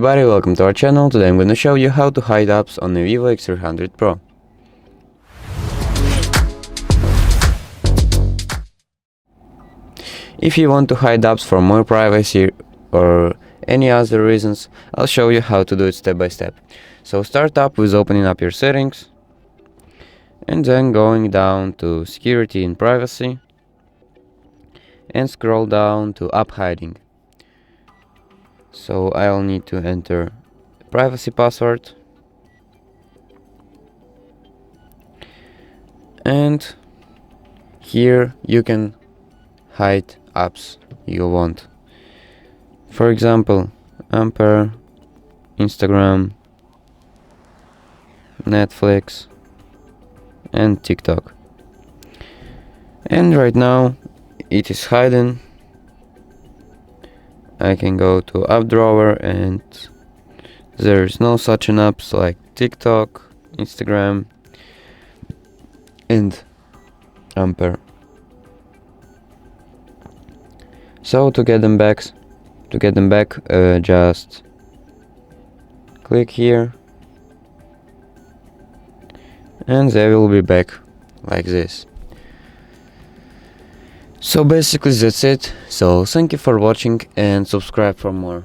everybody, welcome to our channel. Today I'm going to show you how to hide apps on the VIVO X300 Pro. If you want to hide apps for more privacy or any other reasons, I'll show you how to do it step by step. So start up with opening up your settings and then going down to security and privacy and scroll down to app hiding. So I'll need to enter privacy password and here you can hide apps you want. For example, Ampere, Instagram, Netflix and TikTok. And right now it is hidden. I can go to app drawer and there's no such an apps like TikTok, Instagram and Ampere. So to get them back, just click here and they will be back like this. So basically that's it. So thank you for watching and subscribe for more.